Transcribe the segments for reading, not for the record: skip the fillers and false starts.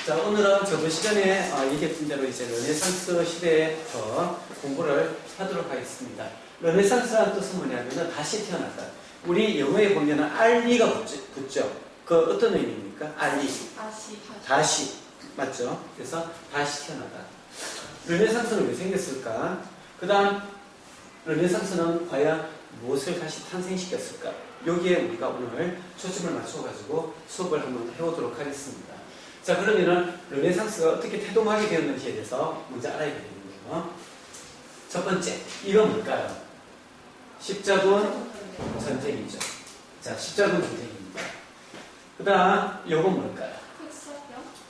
자, 오늘은 저번 시간에 얘기했던 대로 이제 르네상스 시대에서 공부를 하도록 하겠습니다. 르네상스라는 뜻은 뭐냐면은 다시 태어났다. 우리 영어에 보면은 알리가 붙죠. 그 어떤 의미입니까? 알리. 다시. 맞죠? 그래서 다시 태어나다. 르네상스는 왜 생겼을까? 그 다음, 르네상스는 과연 무엇을 다시 탄생시켰을까? 여기에 우리가 오늘 초점을 맞춰가지고 수업을 한번 해보도록 하겠습니다. 자, 그러면은 르네상스가 어떻게 태동하게 되었는지에 대해서 먼저 알아야 되겠네요. 첫 번째, 이건 뭘까요? 십자군 전쟁이죠. 자, 십자군 전쟁입니다. 그 다음, 이건 뭘까요?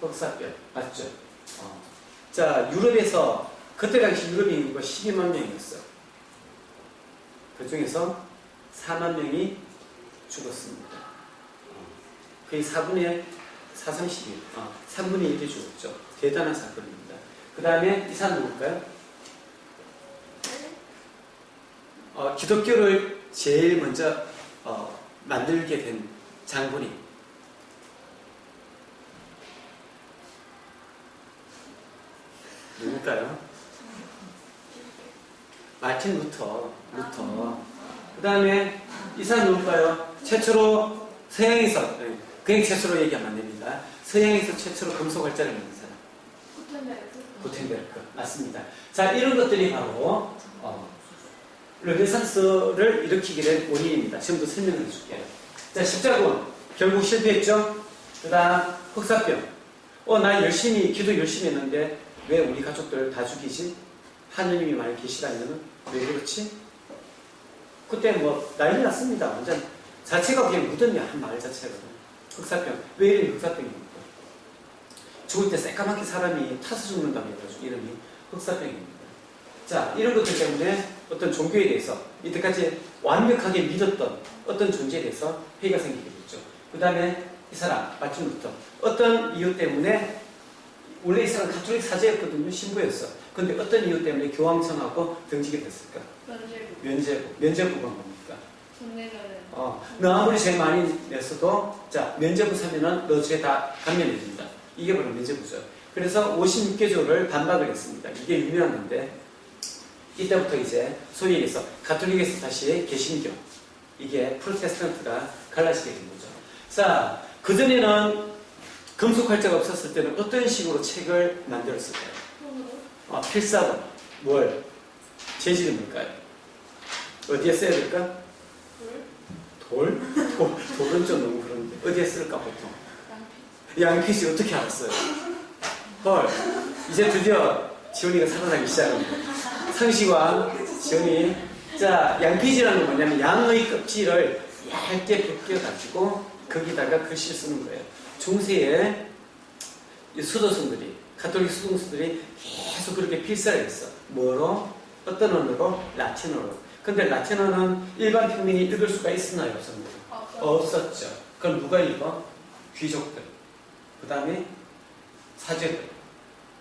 흑사병. 맞죠? 자, 유럽에서, 그때 당시 유럽 인구가 12만 명이었어요. 그 중에서 4만 명이 죽었습니다. 거의 4분의 430일, 3분의 1이 죽었죠. 대단한 사건입니다. 그 다음에 이 사람 누굴까요? 기독교를 제일 먼저 만들게 된 장군이 누굴까요? 마틴 루터. 그 다음에 이 사람 누굴까요? 최초로 서양에서, 그냥 최초로 얘기하면 안 됩니다. 서양에서 최초로 금속 활자를 만든 사람. 구텐베르크. 맞습니다. 자, 이런 것들이 바로 르네상스를 일으키게 된 원인입니다. 지금도 설명해 줄게요. 자, 십자군 결국 실패했죠. 그 다음 흑사병. 나 기도 열심히 했는데 왜 우리 가족들 다 죽이지? 하느님이 많이 계시다면 왜 그렇지? 그때 뭐 난리 났습니다. 완전 자체가 그냥 무덤이야. 한 마을 자체가. 흑사병. 왜 이름이 흑사병입니까? 죽을 때 새까맣게 사람이 타서 죽는다고 해가지고 이름이 흑사병입니다. 자, 이런 것들 때문에 어떤 종교에 대해서 이때까지 완벽하게 믿었던 어떤 존재에 대해서 회의가 생기게 됐죠. 그 다음에 이 사람, 마틴 루터. 어떤 이유 때문에 원래 이 사람은 가톨릭 사제였거든요. 신부였어. 근데 어떤 이유 때문에 교황청하고 등지게 됐을까? 면제부가 뭡니까? 돈 내면은. 너 아무리 제일 많이 냈어도, 자, 면제부 사면은 너 죄 다 감면해준다. 이게 바로 면제부죠. 그래서 56개조를 반박을 했습니다. 이게 유명한 건데, 이때부터 이제 소위 얘기해서 가톨릭에서 다시 개신교, 이게 프로테스탄트가 갈라지게 된 거죠. 자, 그전에는 금속 활자가 없었을 때는 어떤 식으로 책을 만들었을까요? 필사본. 뭘? 재질이 뭘까요? 어디에 써야 될까? 돌? 돌은 좀 너무 그런데. 어디에 쓸까, 보통? 양피지. 어떻게 알았어요? 헐. 이제 드디어 지훈이가 살아나기 시작합니다. 상시와 지훈이. 자, 양피지라는 건 뭐냐면 양의 껍질을 얇게 벗겨가지고 거기다가 글씨를 쓰는 거예요. 중세에 수도승들이, 가톨릭 수도승들이 계속 그렇게 필사를 했어. 뭐로? 어떤 언어로? 라틴어로. 근데 라틴어는 일반 평민이 읽을 수가 있었나요? 없었나요? 없었죠. 그럼 누가 읽어? 귀족들. 그 다음에 사제들.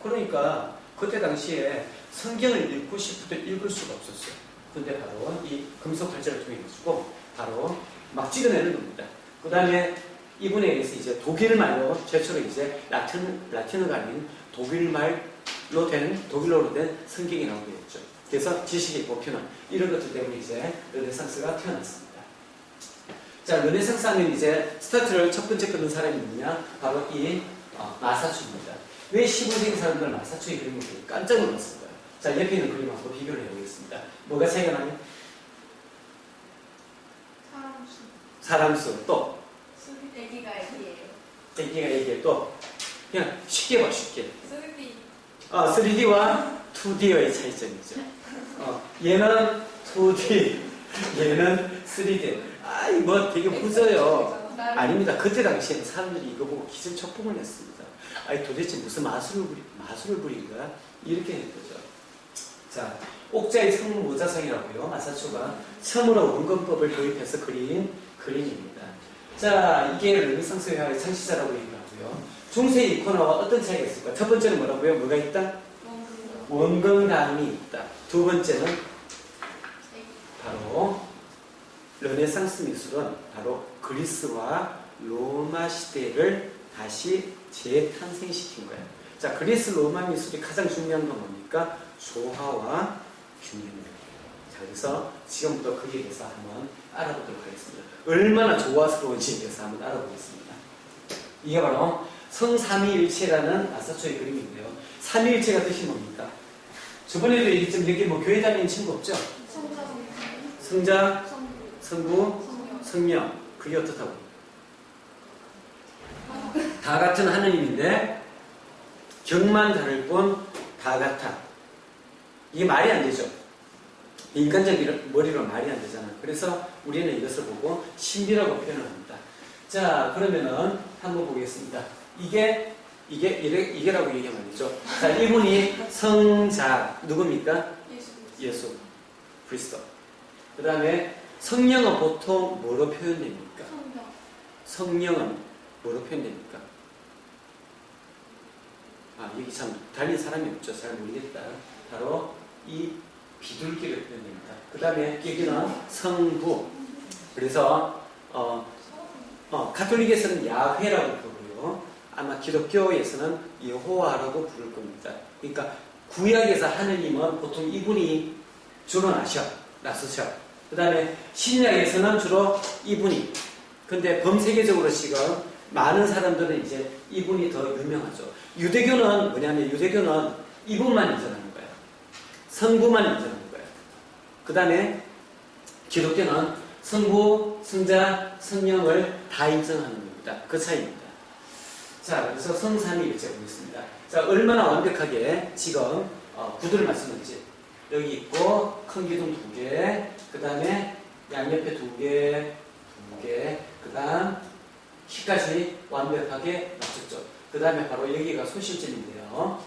그러니까 그때 당시에 성경을 읽고 싶을 때 읽을 수가 없었어요. 근데 바로 이 금속 활자를 통해 가지고 바로 막 찍어내는 겁니다. 그 다음에 이분에 의해서 이제 독일말로 최초로 이제 라틴어가 아닌 독일로로 된 성경이 나오게 됐죠. 그래서 지식의 보편화 이런 것들 때문에 이제 르네상스가 태어났습니다. 자, 르네상스 하면 이제 스타트를 첫 번째 끊은 사람이 누구냐? 바로 이 마사추입니다. 왜 15세기 사람들은 마사추의 그림을 보고 깜짝 놀랐을까요? 자, 옆에 있는 그림하고 비교를 해보겠습니다. 뭐가 차이가 나요? 사람수. 또 애기가 얘기해. 또 그냥 쉽게 봐, 쉽게. 3D와 2D의 차이점이죠. 얘는 2D, 얘는 3D. 뭐 되게 무져요. 아닙니다. 그때 당시에는 사람들이 이거 보고 기절초풍을 냈습니다. 도대체 무슨 마술을 부린 거야? 이렇게 했거죠. 자, 옥자의 성모자성이라고요. 마사추가 처음으로 원근법을 도입해서 그린 그림입니다. 자, 이게 르네상스 회화의 창시자라고 얘기하고요. 중세 이코나와 어떤 차이가 있을까? 첫 번째는 뭐라고요? 뭐가 있다? 원근감이 있다. 두 번째는 바로 르네상스 미술은 바로 그리스와 로마 시대를 다시 재탄생시킨 거예요. 자, 그리스 로마 미술이 가장 중요한 건 뭡니까? 조화와 균형입니다. 자, 그래서 지금부터 거기에 대해서 한번 알아보도록 하겠습니다. 얼마나 조화스러운지에 대해서 한번 알아보겠습니다. 이게 바로 성삼위일체라는 아사초의 그림인데요. 삼위일체가 뜻이 뭡니까? 저번에도 얘기했지만 여기 뭐 교회 다니는 친구 없죠? 성자, 성부, 성령. 그게 어떻다고? 다 같은 하느님인데 격만 다를 뿐 다 같아. 이게 말이 안 되죠. 인간적 머리로 말이 안 되잖아. 그래서 우리는 이것을 보고 신비라고 표현을 합니다. 자, 그러면은 한번 보겠습니다. 이게라고 얘기하면 안 되죠. 자, 이분이 성자 누굽니까? 예수 그리스도. 그 다음에 성령은 보통 뭐로 표현됩니까? 성령은 뭐로 표현됩니까? 아, 여기 참 달린 사람이 없죠. 잘 모르겠다. 바로 이 비둘기를 표현됩니다. 그 다음에 여기는 성부. 그래서 가톨릭에서는 야훼라고 부르고요. 아마 기독교에서는 여호와라고 부를 겁니다. 그러니까 구약에서 하느님은 보통 이분이 주로 나서셔. 그 다음에 신약에서는 주로 이분이. 근데 범세계적으로 지금 많은 사람들은 이제 이분이 더 유명하죠. 유대교는 뭐냐면 유대교는 이분만 인정하는 거예요. 성부만 인정하는 거예요. 그 다음에 기독교는 성부, 성자, 성령을 다 인정하는 겁니다. 그 차이입니다. 자, 그래서 성삼위일체 보겠습니다. 자, 얼마나 완벽하게 지금 구두를 맞추는지. 여기 있고 큰 기둥 2개, 그 다음에 양옆에 2개, 그 다음 키까지 완벽하게 맞췄죠. 그 다음에 바로 여기가 소실점인데요.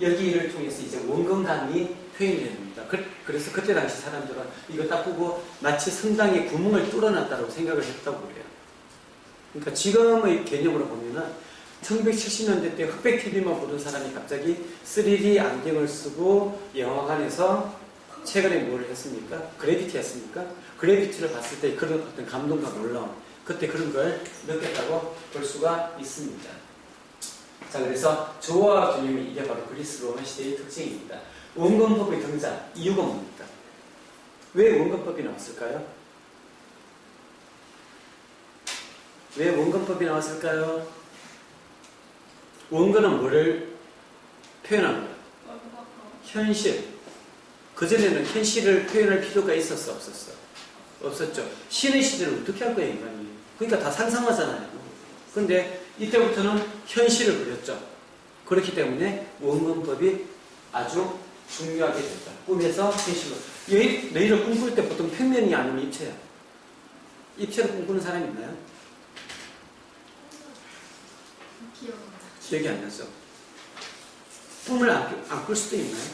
여기를 통해서 이제 원근감이 표현이 됩니다. 그래서 그때 당시 사람들은 이거 딱 보고 마치 성당에 구멍을 뚫어놨다고 생각을 했다고 그래요. 그러니까 지금의 개념으로 보면은 1970년대 때 흑백 TV만 보던 사람이 갑자기 3D 안경을 쓰고 영화관에서 최근에 뭘 했습니까? 그래비티 했습니까? 그래비티를 봤을 때 그런 어떤 감동과 놀라움, 그때 그런 걸 느꼈다고 볼 수가 있습니다. 자, 그래서 조화와 균형이 이게 바로 그리스 로마 시대의 특징입니다. 원근법의 등장, 이유가 뭡니까? 왜 원근법이 나왔을까요? 왜 원근법이 나왔을까요? 원근은 뭐를 표현하는 거예요? 현실. 그전에는 현실을 표현할 필요가 있었어, 없었어? 없었죠. 신의 시대를 어떻게 할 거예요, 인간이? 그러니까 다 상상하잖아요. 근데 이때부터는 현실을 그렸죠. 그렇기 때문에 원근법이 아주 중요하게 됐다. 꿈에서 현실로. 너희를 꿈꿀 때 보통 평면이 아니면 입체야. 입체로 꿈꾸는 사람이 있나요? 기억이 안 나죠. 꿈을 안 꿀 수도 있나요?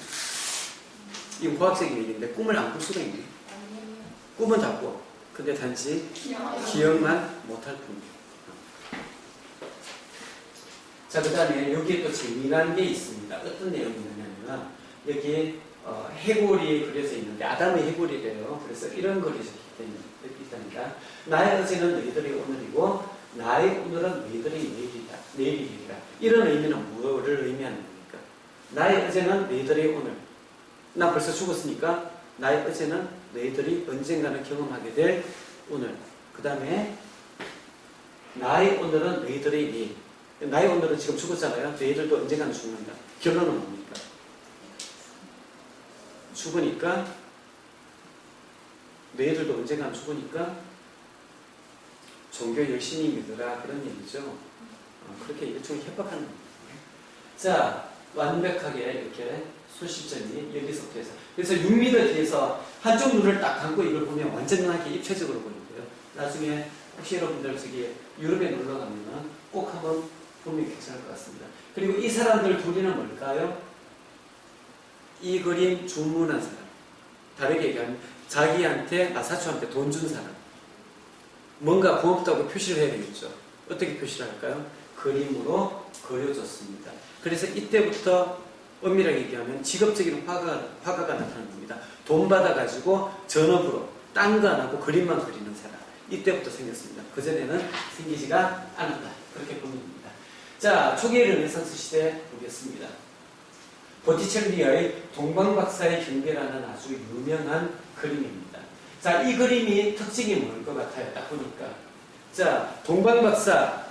이건 과학적인 얘기인데 꿈을 안 꿀 수도 있나요? 꿈은 다 꿔. 근데 단지 기억만 못할 뿐이에요. 자, 그 다음에 여기에 또 재미난 게 있습니다. 어떤 내용이 있느냐면 여기 해골이 그려져 있는데 아담의 해골이래요. 그래서 이런 글이 적혀있 있답니다. 나의 어제는 너희들의 오늘이고 나의 오늘은 너희들의 내일이라. 이런 의미는 뭐를 의미하는 겁니까? 나의 어제는 너희들의 오늘. 나 벌써 죽었으니까 나의 어제는 너희들이 언젠가는 경험하게 될 오늘. 그 다음에 나의 오늘은 너희들의 내일. 나의 오늘은 지금 죽었잖아요. 너희들도 언젠가는 죽는다. 결론은 뭡니까? 죽으니까 너희들도 언젠가는 죽으니까 종교 열심히 믿으라 그런 얘기죠. 그렇게 일종의 협박하는 겁니다. 자, 완벽하게 이렇게 소실점이 여기서부터 해서. 그래서 6m 뒤에서 한쪽 눈을 딱 감고 이걸 보면 완전하게 입체적으로 보이는데요. 나중에 혹시 여러분들 저기 유럽에 놀러 가면은 꼭 한번 보면 괜찮을 것 같습니다. 그리고 이 사람들 둘이는 뭘까요? 이 그림 주문한 사람. 다르게 얘기하면 자기한테 마사초한테 돈 준 사람. 뭔가 고맙다고 표시를 해야 되겠죠. 어떻게 표시를 할까요? 그림으로 그려줬습니다. 그래서 이때부터 엄밀하게 얘기하면 직업적인 화가가 나타나는 겁니다. 돈 받아가지고 전업으로 딴 거 안 하고 그림만 그리는 사람. 이때부터 생겼습니다. 그전에는 생기지가 않았다. 그렇게 보면 됩니다. 자, 초기 르네상스 시대 보겠습니다. 보티첼리의 동방박사의 경배라는 아주 유명한 그림입니다. 자, 이 그림이 특징이 뭘 것 같아요? 딱 보니까. 자, 동방박사,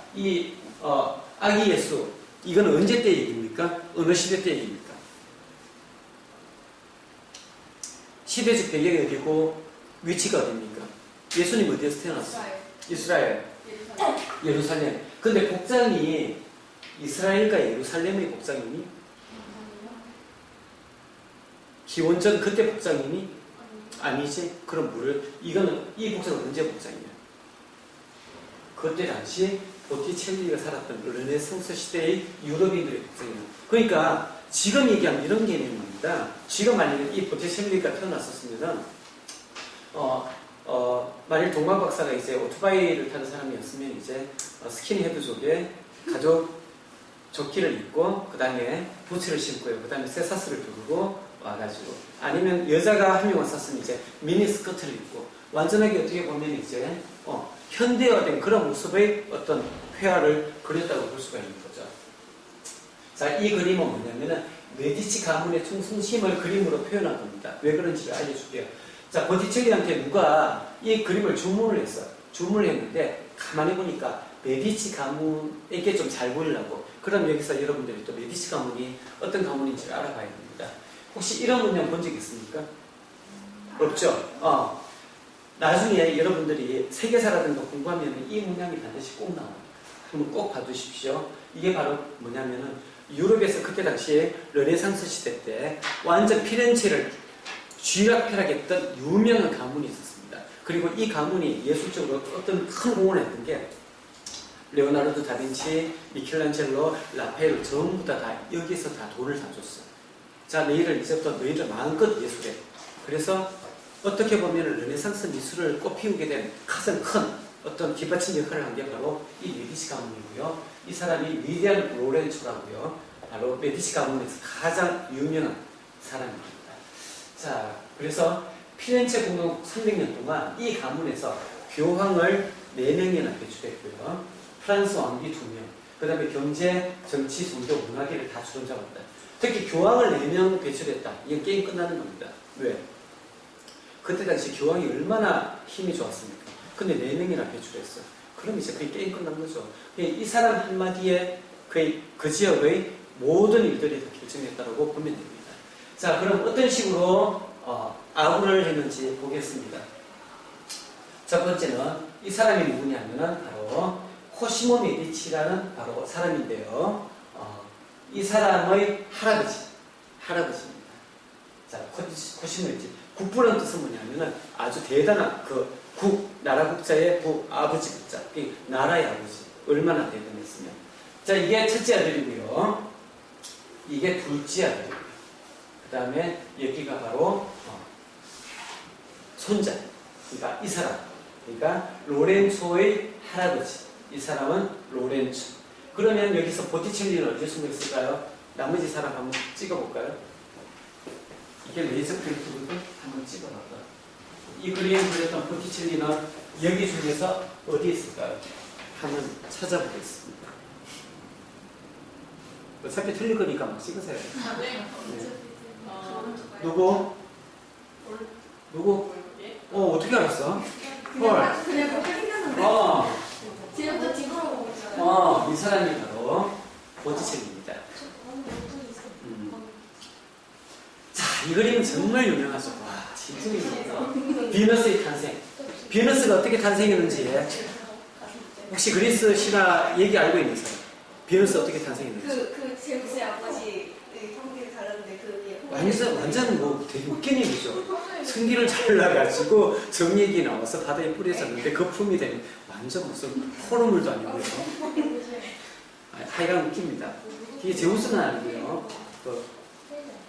아기 예수, 이건 언제 때 얘기입니까? 어느 시대 때 얘기입니까? 시대적 배경이 어디고, 위치가 어디입니까? 예수님 어디에서 태어났어요? 이스라엘. 예루살렘. 근데 복장이 이스라엘과 예루살렘의 복장이니? 기원전 그때 복장이니? 아니지. 그럼 이 복장은 언제 복장이냐? 그때 당시 보티첼리가 살았던 르네상스 시대의 유럽인들의 복장이에요. 그러니까 지금 얘기하면 이런 개념입니다. 지금 만약에 이 보티첼리가 태어났었으면 만일 동방 박사가 이제 오토바이를 타는 사람이었으면 이제 스키니헤드족에 가죽 조끼를 입고 그 다음에 부츠를 신고요. 그 다음에 쇠사슬을 두르고 와가지고, 아니면 여자가 한 명 왔었으면 이제 미니 스커트를 입고 완전하게 어떻게 보면 이제 현대화된 그런 모습의 어떤 회화를 그렸다고 볼 수가 있는 거죠. 자, 이 그림은 뭐냐면은 메디치 가문의 충성심을 그림으로 표현한 겁니다. 왜 그런지를 알려줄게요. 자, 보티첼리한테 누가 이 그림을 주문을 했어요. 주문을 했는데 가만히 보니까 메디치 가문에게 좀 잘 보이려고. 그럼 여기서 여러분들이 또 메디치 가문이 어떤 가문인지를 알아봐야 됩니다. 혹시 이런 문양 본 적 있습니까? 없죠? 나중에 여러분들이 세계사라든가 공부하면 이 문양이 반드시 꼭 나와요. 한번 꼭 봐두십시오. 이게 바로 뭐냐면은 유럽에서 그때 당시에 르네상스 시대 때 완전 피렌체를 쥐락펴락했던 유명한 가문이 있었습니다. 그리고 이 가문이 예술적으로 어떤 큰 공헌을 했던 게 레오나르도 다빈치, 미켈란젤로, 라파엘 전부 다 여기서 다 돈을 다 줬어요. 자, 이제부터 너희들 마음껏 예술해. 그래서 어떻게 보면 르네상스 미술을 꽃피우게 된 가장 큰 어떤 뒷받침 역할을 한 게 바로 이 메디치 가문이고요. 이 사람이 위대한 로렌초라고요. 바로 메디치 가문에서 가장 유명한 사람입니다. 자, 그래서 피렌체 공동 300년 동안 이 가문에서 교황을 4명이나 배출했고요. 프랑스 왕비 2명, 그 다음에 경제, 정치, 종교, 문화계를 다 주dom잡았다. 특히 교황을 4명 배출했다. 이건 게임 끝나는 겁니다. 왜? 그때 당시 교황이 얼마나 힘이 좋았습니까? 근데 4명이나 배출했어요. 그럼 이제 그게 게임 끝난 거죠. 이 사람 한마디에 그 지역의 모든 일들이 다 결정했다고 보면 됩니다. 자, 그럼 어떤 식으로 아우를 했는지 보겠습니다. 첫 번째는 이 사람이 누구냐면은 바로 코시모 메디치라는 바로 사람인데요. 이 사람의 할아버지입니다. 자, 코시모 메디치. 국부라는 뜻은 뭐냐면은 아주 대단한 나라 국자의 아버지 국자. 나라의 아버지. 얼마나 대단했으면. 자, 이게 첫째 아들이고요. 이게 둘째 아들이고요. 그 다음에 여기가 바로 손자. 그러니까 이 사람. 그러니까 로렌초의 할아버지. 이 사람은 로렌초. 그러면 여기서 보티첼리는 어디에 숨어 있을까요? 나머지 사람 한번 찍어볼까요? 이게 레이저 프린트거든? 한번 찍어볼까요? 이 그림을 그렸던 보티첼리는 여기 중에서 어디에 있을까요? 한번 찾아보겠습니다. 어차피 틀릴 거니까 막 찍으세요. 네. 누구? 어떻게 알았어? 헐. 그냥 그렇게 생겼는데. 지금부터 뒤돌아보고 있어요. 이 사람이 바로 보티첼리입니다. 자, 이 그림은 정말 유명하죠. 와, 진짜 유명하죠. 비너스의 탄생. 비너스가 어떻게 탄생했는지 혹시 그리스 신화 얘기 알고 있는 사람? 비너스 어떻게 탄생했는지? 제우스의 아버지 성기를 잘랐는데 그게 완전 뭐 되게 웃긴 얘기죠. 성기를 잘라가지고 정액이 나와서 바다에 뿌려졌는데 거품이 되는 완전 무슨 호르물도 아니고요. 하여간 웃깁니다. 이게 제우스는 아니고요.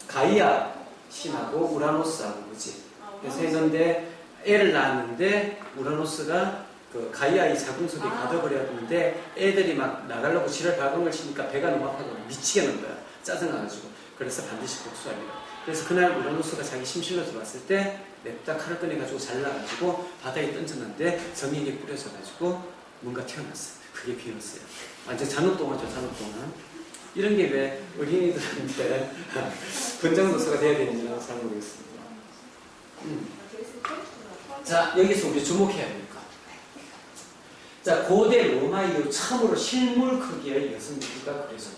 가이아 신하고 우라노스하고 그지. 그래서 했는데 애를 낳았는데 우라노스가 가이아의 자궁 속에 가둬버렸는데 애들이 막 나가려고 지랄 발광을 치니까 배가 너무 아파서 미치겠는 거야. 짜증나가지고. 그래서 반드시 복수합니다. 그래서 그날 우라노스가 자기 심실로 들어왔을 때 냅다 칼을 꺼내가지고 잘라가지고 바다에 던졌는데 정액이 뿌려져가지고 뭔가 튀어났어요. 그게 비었어요. 완전 잔혹동화죠, 잔혹동화. 이런 게 왜 어린이들한테 권장도서가 돼야 되는지 잘 모르겠습니다. 자, 여기서 우리 주목해야 될 것. 자, 고대 로마 이후 처음으로 실물 크기의 여성 인물가 그려졌다.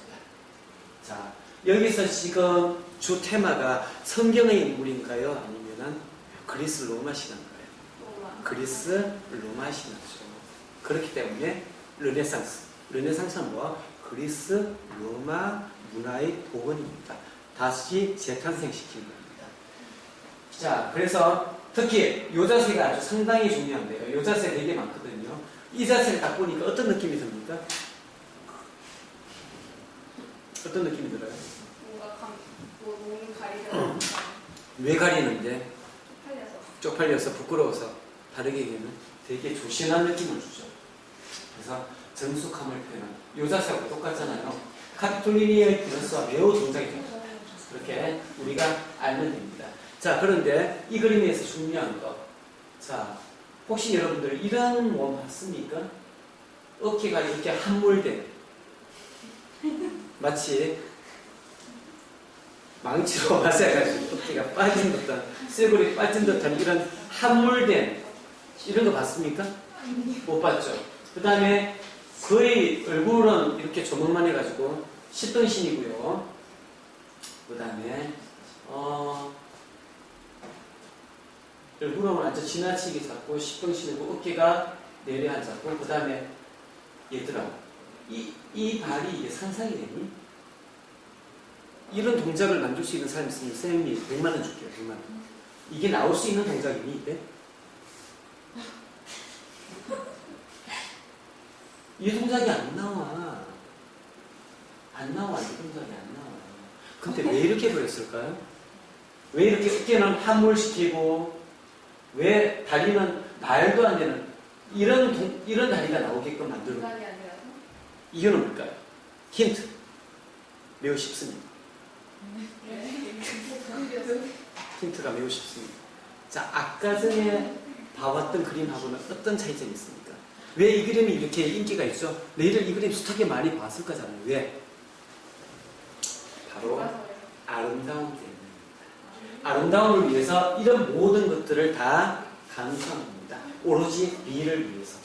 자, 여기서 지금 주 테마가 성경의 인물인가요? 아니면은 그리스 로마 신화인가요? 그리스 로마 신화죠. 그렇기 때문에 르네상스는 뭐? 그리스 로마 문화의 복원입니다. 다시 재탄생시키는 겁니다. 자, 그래서 특히 요 자세가 아주 상당히 중요한데요. 요 자세 되게 많거든요. 이 자세를 딱 보니까 어떤 느낌이 듭니까? 어떤 느낌이 들어요? 뭔가 몸 가리는 왜 가리는데? 쪽팔려서. 쪽팔려서 부끄러워서 다르게 얘기하면 되게 조신한 느낌을 주죠. 그래서 정숙함을 표현한 요 자세하고 똑같잖아요. 카피톨리니의 밸런스와 매우 동작이 됩니다. 그렇게 우리가 알면 됩니다. 자, 그런데 이 그림에서 중요한 거. 자, 혹시 여러분들 이런 몸 봤습니까? 어깨가 이렇게 함몰된 마치 망치로 맞아가지고 어깨가 빠진 듯한 쇠골이 빠진 듯한 이런 함몰된 이런 거 봤습니까? 못 봤죠. 그 다음에 거의 얼굴은 이렇게 조목만 해가지고 십등신이고요. 그 다음에 얼굴은 완전 지나치게 작고 십등신이고 어깨가 내려앉았고 그 다음에 얘들아 이 발이 이게 상상이 되니? 이런 동작을 만들 수 있는 사람이 있으면 쌤이 100만 원 줄게요. 100만 원. 이게 나올 수 있는 동작이니 이때? 이 동작이 안 나와. 이 동작이 안 나와. 근데 왜 이렇게 그랬을까요? 왜 이렇게 어깨는 함몰시키고, 왜 다리는 말도 안 되는, 이런 다리가 나오게끔 만들고. 이유는 뭘까요? 힌트. 매우 쉽습니다. 힌트가 매우 쉽습니다. 자, 아까 전에 봐왔던 그림하고는 어떤 차이점이 있습니까? 왜 이 그림이 이렇게 인기가 있죠? 너희들 이 그림 숱하게 많이 봤을 거잖아요. 왜? 바로 아름다움 때문입니다. 아름다움을 위해서 이런 모든 것들을 다 감수합니다. 오로지 미를 위해서.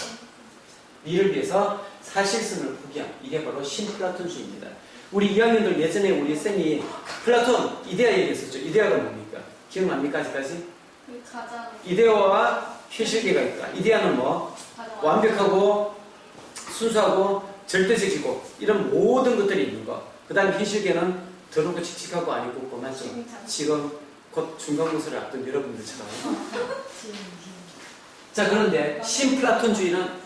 미를 위해서 사실성을 포기함. 이게 바로 신플라톤주의입니다. 우리 2학년들 예전에 우리 쌤이 플라톤, 이데아 얘기했었죠. 이데아가 뭡니까? 기억납니까? 아직까지? 이데아와 현실계가 있다. 이데아는 뭐? 완벽하고 순수하고 절대적이고 이런 모든 것들이 있는 거. 그 다음에 현실계는 더럽고 칙칙하고 아니고 고만죠. 지금 곧 중간고사를 앞둔 여러분들처럼. 자, 그런데 신플라톤주의는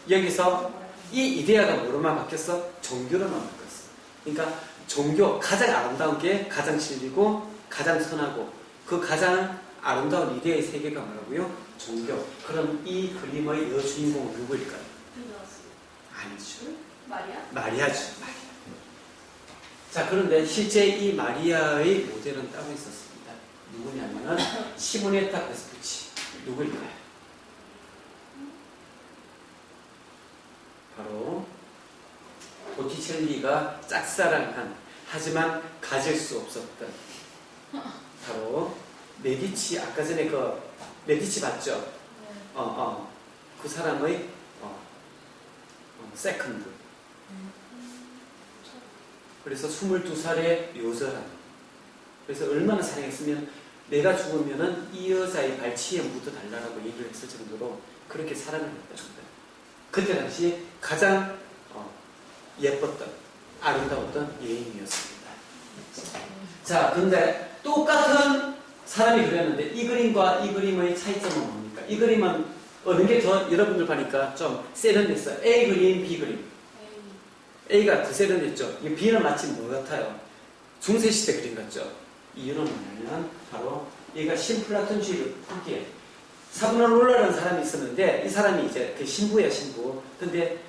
여기서 이 이데아가 뭐로만 바뀌었어? 종교로만 바뀌었어. 그러니까 종교, 가장 아름다운 게 가장 진리고 가장 선하고 그 가장 아름다운 이데아의 세계가 뭐라고요? 종교. 그럼 이 그림의 여주인공은 누구일까요? 아니죠. 마리아죠. 자, 그런데 실제 이 마리아의 모델은 따로 있었습니다. 누구냐면은 시모네타 베스푸치. 누구일까요? 바로 보티첼리가 짝사랑한 하지만 가질 수 없었던 바로 메디치. 아까 전에 그 메디치 봤죠? 그 사람의 세컨드. 그래서 22살에 요절한. 그래서 얼마나 사랑했으면 내가 죽으면은 이 여자의 발치에 묻어달라고 얘기를 했을 정도로 그렇게 사랑을 했답니다. 그때 당시 가장 예뻤던, 아름다웠던 여인이었습니다. 자, 근데 똑같은 사람이 그렸는데 이 그림과 이 그림의 차이점은 뭡니까? 이 그림은 어느 게 더 여러분들 보니까 좀 세련됐어요. A 그림, B 그림. A가 더 세련됐죠. 이 B는 마치 뭐 같아요? 중세시대 그림 같죠. 이유는 뭐냐면 바로 얘가 신플라톤주의를 포기해. 사브나롤라라는 사람이 있었는데 이 사람이 이제 그 신부예요, 신부. 근데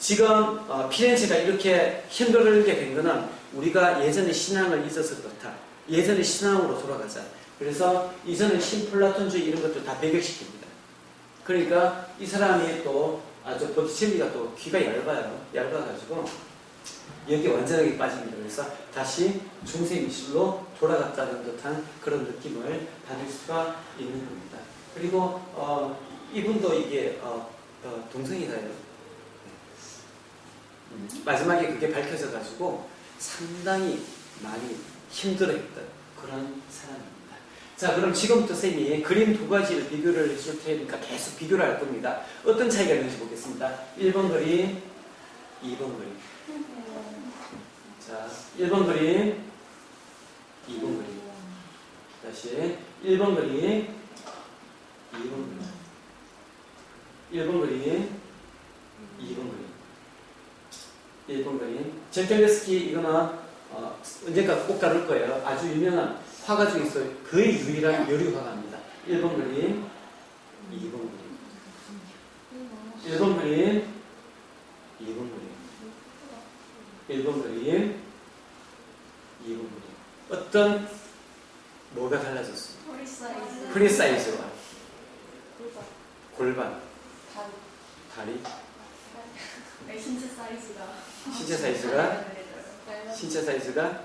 지금 피렌체가 이렇게 힘들게 된 거는 우리가 예전의 신앙을 잊어서 그렇다. 예전의 신앙으로 돌아가자. 그래서 이전의 신플라톤주의 이런 것들 다 배격시킵니다. 그러니까 이 사람이 또 저 보티첼리가 또 귀가 얇아가지고 여기 완전하게 빠집니다. 그래서 다시 중세 미술로 돌아갔다는 듯한 그런 느낌을 받을 수가 있는 겁니다. 그리고 이분도 이게 동성애자예요. 마지막에 그게 밝혀져가지고 상당히 많이 힘들어했던 그런 사람입니다. 자, 그럼 지금부터 쌤이 그림 두 가지를 비교를 해줄 테니까 계속 비교를 할 겁니다. 어떤 차이가 있는지 보겠습니다. 1번 그림, 2번 그림. 자, 1번 그림, 2번 그림. 다시 1번 그림, 2번 그림. 1번 그림, 2번 그림. 1번 그림. 제텔레스키 이거는 언젠가 꼭 다룰 거예요. 아주 유명한 화가 중에서 거의 유일한 여류 화가입니다. 1번 그림, 2번 그림. 1번 그림, 2번 그림. 1번 그림, 2번 그림. 어떤 뭐가 달라졌어요? 프리 사이즈와 골반, 다리, 신체 사이즈가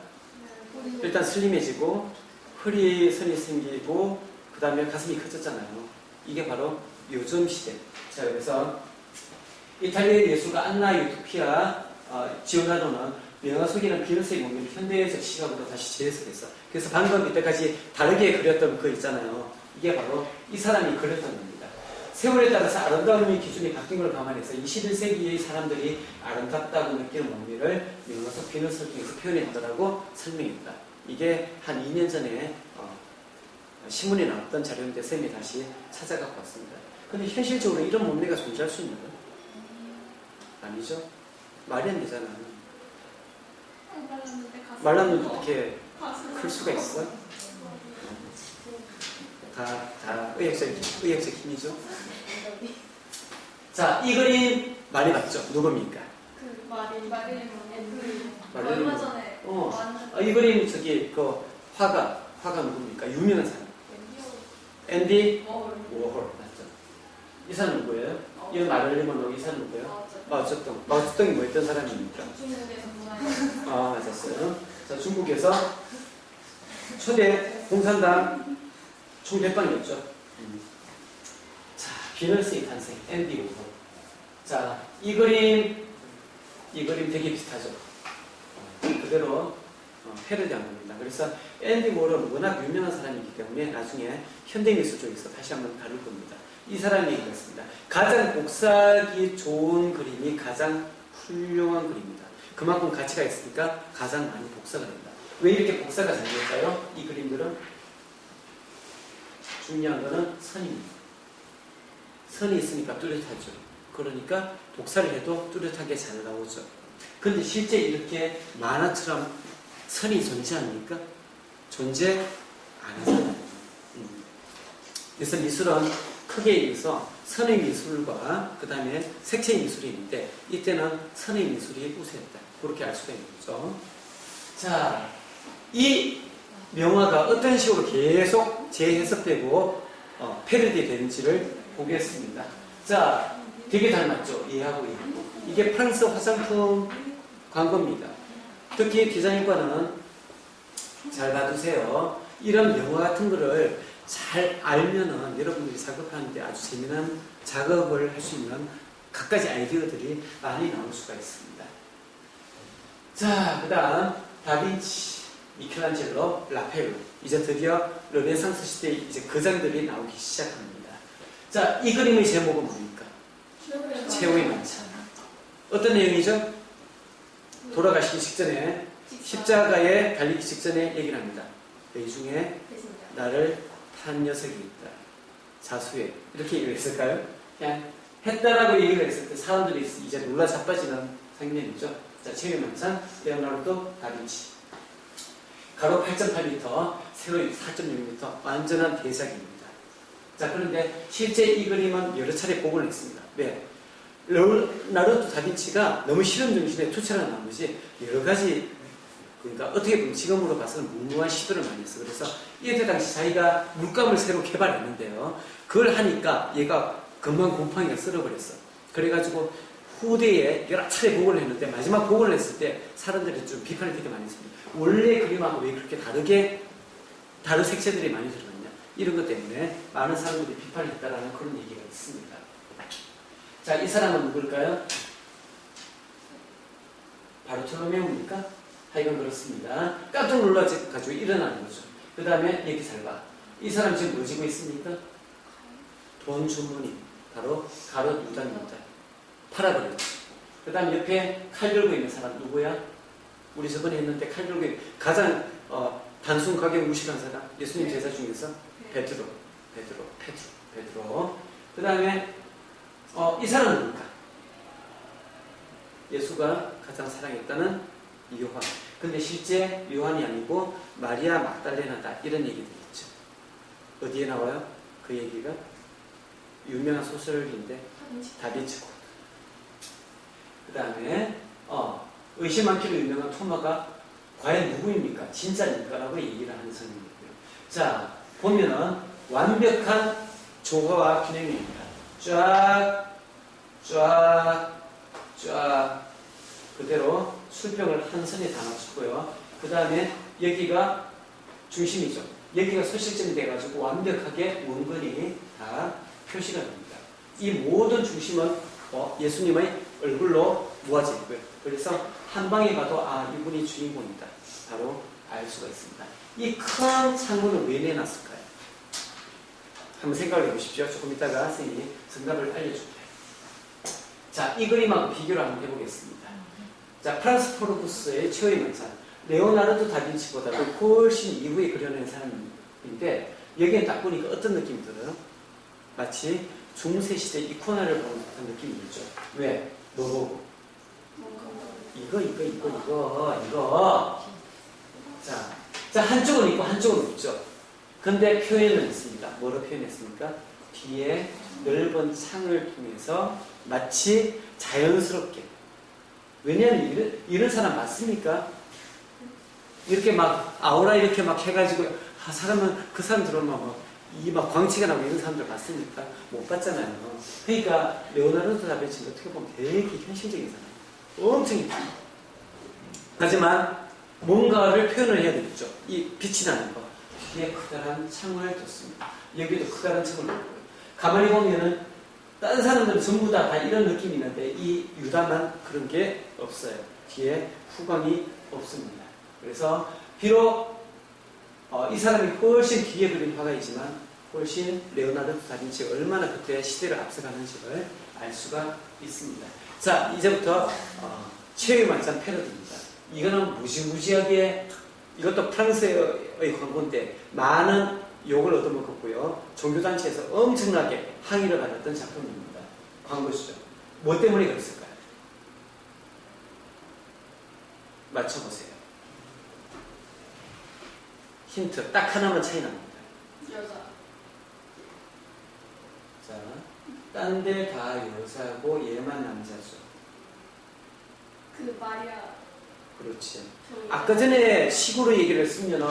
일단 슬림해지고 허리선이 생기고 그 다음에 가슴이 커졌잖아요. 이게 바로 요즘 시대. 자, 그래서 이탈리아의 예술가 안나 유토피아 지오나노는 명화 속에는 비너스의 몸을 현대적 시각으로 다시 재해석했어. 그래서 방금 이때까지 다르게 그렸던 그 있잖아요. 이게 바로 이 사람이 그렸던 겁니다. 세월에 따라서 아름다움의 기준이 바뀐 걸 감안해서 21세기의 사람들이 아름답다고 느끼는 몸매를 명화 속 비너스를 통해서 표현했더라고 설명입니다. 이게 한 2년 전에 신문에 나왔던 자료인데 쌤이 다시 찾아갖고 왔습니다. 근데 현실적으로 이런 몸매가 존재할 수 있나요? 아니죠? 말이 안 되잖아. 말랐는데 어떻게 클 수가 있어? 다 의학적 힘이죠. 자, 이 그림 많이 봤죠? 누굽니까? 얼마 전에 이 그림 저기 그 화가 누굽니까? 유명한 사람. 앤디 워홀 맞죠? 이 사람 누구예요? 이 마를린 먼로 이 사람 누구예요? 마오쩌둥이 뭐 했던 사람입니까? 맞았어요. 자, 중국에서 초대 공산당 총대빵이었죠. 자, 비너스의 탄생, 앤디 워홀. 자, 이 그림 되게 비슷하죠. 그대로 패러디한 겁니다. 그래서 앤디 워홀은 워낙 유명한 사람이기 때문에 나중에 현대미술 쪽에서 다시 한번 다룰 겁니다. 이 사람이 얘기했습니다. 가장 복사하기 좋은 그림이 가장 훌륭한 그림이다. 그만큼 가치가 있으니까 가장 많이 복사가 된다. 왜 이렇게 복사가 잘 될까요? 이 그림들은 중요한 거는 선입니다. 선이 있으니까 뚜렷하죠. 그러니까 복사를 해도 뚜렷하게 잘 나오죠. 근데 실제 이렇게 만화처럼 선이 존재합니까? 존재 안 하잖아요. 그래서 미술은 크게 얘기해서 선의 미술과 그 다음에 색채의 미술이 있는데 이때는 선의 미술이 우세했다. 그렇게 알 수가 있는 거죠. 자, 이 명화가 어떤 식으로 계속 재해석되고 패러디 되는지를 보겠습니다. 자, 되게 닮았죠? 얘하고 얘하고. 이게 프랑스 화장품 광고입니다. 특히 디자인과는 잘 봐두세요. 이런 명화 같은 거를 잘 알면은 여러분들이 작업하는데 아주 재미난 작업을 할 수 있는 갖가지 아이디어들이 많이 나올 수가 있습니다. 자, 그 다음 다빈치, 미켈란젤로, 라펠로. 이제 드디어 르네상스 시대에 이제 거장들이 나오기 시작합니다. 자, 이 그림의 제목은 뭡니까? 최후의 만찬. 어떤 내용이죠? 돌아가시기 직전에 십자가에 달리기 직전에 얘기를 합니다. 이 중에 나를 탄 녀석이 있다. 자수해. 이렇게 얘기를 했을까요? 그냥 했다라고 얘기를 했을 때 사람들이 이제 놀라 자빠지는 장면이죠. 자, 최후의 만찬, 레오나르도 다빈치. 가로 8.8m, 세로 4.6m, 완전한 대작입니다. 자, 그런데 실제 이 그림은 여러 차례 복원을 했습니다. 왜? 레오나르도 다빈치가 너무 실험 정신에 투철한 나머지 여러 가지, 그러니까 어떻게 보면 지금으로 봐서는 무모한 시도를 많이 했어. 그래서 이때 당시 자기가 물감을 새로 개발했는데요. 그걸 하니까 얘가 금방 곰팡이가 쓸어버렸어. 그래가지고 후대에 여러 차례 복원을 했는데 마지막 복원을 했을 때 사람들이 좀 비판이 되게 많이 했습니다. 원래 그림하고 왜 그렇게 다른 색채들이 많이 들어갔냐, 이런 것 때문에 많은 사람들이 비판을 했다라는 그런 얘기가 있습니다. 자, 이 사람은 누굴까요? 바르톨로메오입니까? 하여간 그렇습니다. 깜짝 놀라가지고 일어나는 거죠. 그 다음에 여기 잘 봐. 이 사람 지금 뭐 지고 있습니까? 돈 주머니, 바로 가롯 유다입니다. 팔아버렸죠. 그 다음 옆에 칼 들고 있는 사람 누구야? 우리 저번에 했는데 칼 들고 있는 가장 단순 가격 무식한 사람, 예수님 제자 중에서 베드로. 그 다음에 이 사람은 누굴까? 예수가 가장 사랑했다는 요한. 근데 실제 요한이 아니고 마리아 막달레나다, 이런 얘기들이 있죠. 어디에 나와요? 그 얘기가 유명한 소설인데 다빈치 코드. 그 다음에 의심 많기로 유명한 토마가 과연 누구입니까? 진짜입니까? 라고 얘기를 하는 성경이고요. 자, 보면은 완벽한 조화와 균형입니다. 쫙 그대로 술병을 한 선에 다 맞추고요. 그 다음에 여기가 중심이죠. 여기가 소실점이 돼가지고 완벽하게 원근이 다 표시가 됩니다. 이 모든 중심은 예수님의 얼굴로 모아져 있고요. 그래서 한 방에 봐도 이분이 주인공이다, 바로 알 수가 있습니다. 이 큰 창문을 왜 내놨을까요? 한번 생각을 해보십시오. 조금 이따가 선생님이 정답을 알려줄게요. 자, 이 그림하고 비교를 한번 해보겠습니다. 자, 프란스 포르투스의 최후의 만찬, 레오나르도 다빈치보다도 훨씬 이후에 그려낸 사람인데, 여기에 딱 보니까 어떤 느낌이 들어요? 마치 중세시대 이코나를 보는 듯한 느낌이 들죠. 왜? 뭐 보고? 이거. 자, 한쪽은 있고 한쪽은 없죠. 근데 표현은 있습니다. 뭐로 표현했습니까? 뒤에 넓은 창을 통해서 마치 자연스럽게. 왜냐하면 이런 사람 맞습니까? 이렇게 막 아우라 이렇게 막 해가지고 그 사람 들어오면 막 광채가 나고 이런 사람들 봤습니까? 못 봤잖아요. 그러니까 레오나르도 다빈치는 어떻게 보면 되게 현실적인 사람, 엄청 예쁘죠. 하지만 뭔가를 표현을 해야 되겠죠. 이 빛이 나는 거, 뒤에 커다란 창을 뒀습니다. 여기도 커다란 창을 뒀고요. 가만히 보면은 다른 사람들은 전부 다 이런 느낌이 있는데 이 유다만 그런 게 없어요. 뒤에 후광이 없습니다. 그래서 비록 이 사람이 훨씬 뒤에 그린 화가이지만 훨씬 레오나르도 다빈치가 얼마나 그때 시대를 앞서가는지를 알 수가 있습니다. 자, 이제부터 최후의 만찬 패러디입니다. 이거는 무지무지하게, 이것도 프랑스의 광고인데 많은 욕을 얻어먹었고요. 종교단체에서 엄청나게 항의를 받았던 작품입니다. 광고시죠. 뭐 때문에 그랬을까요? 맞춰보세요. 힌트 딱 하나만 차이 납니다. 여자. 자, 딴 데 다 여자고 얘만 남자죠. 그 마리아. 그렇지. 아까 전에 식으로 얘기를 했으면은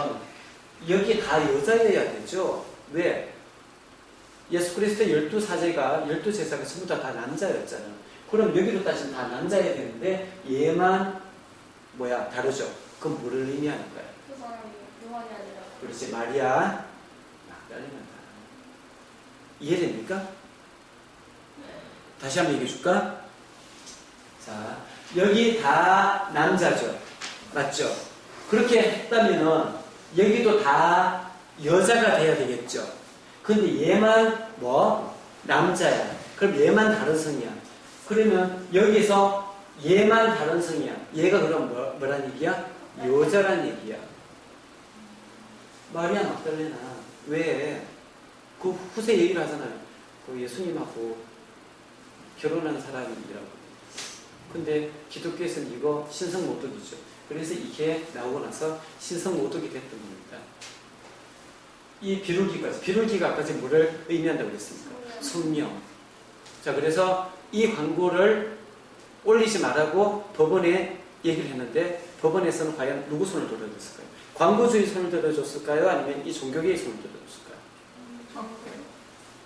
여기 다 여자여야 되죠. 왜? 예수 그리스도의 12사제가 12제자가 전부 다 남자였잖아. 그럼 여기로 따지면 다 남자여야 되는데 얘만 다르죠. 그건 뭐를 의미하는 거야? 그 사람이 요한이 아니라. 그렇지. 마리아 막달레나다. 이해됩니까? 다시 한번 얘기해 줄까? 자, 여기 다 남자죠. 맞죠? 그렇게 했다면은 여기도 다 여자가 돼야 되겠죠. 근데 얘만 남자야. 그럼 얘만 다른 성이야. 그러면 여기서 얘만 다른 성이야. 얘가 그럼 뭐란 얘기야? 여자란 얘기야. 마리아 막달레나. 왜? 그 후세 얘기를 하잖아요. 그 예수님하고 결혼한 사람이라고. 근데 기독교에서는 이거 신성모독이죠. 그래서 이게 나오고 나서 신성모독이 됐던 겁니다. 이 비둘기가 아까 지금 뭐를 의미한다고 그랬습니까? 성령. 자, 그래서 이 광고를 올리지 말라고 법원에 얘기를 했는데 법원에서는 과연 누구 손을 들어줬을까요? 광고주의 손을 들어줬을까요? 아니면 이 종교계의 손을 들어줬을까요?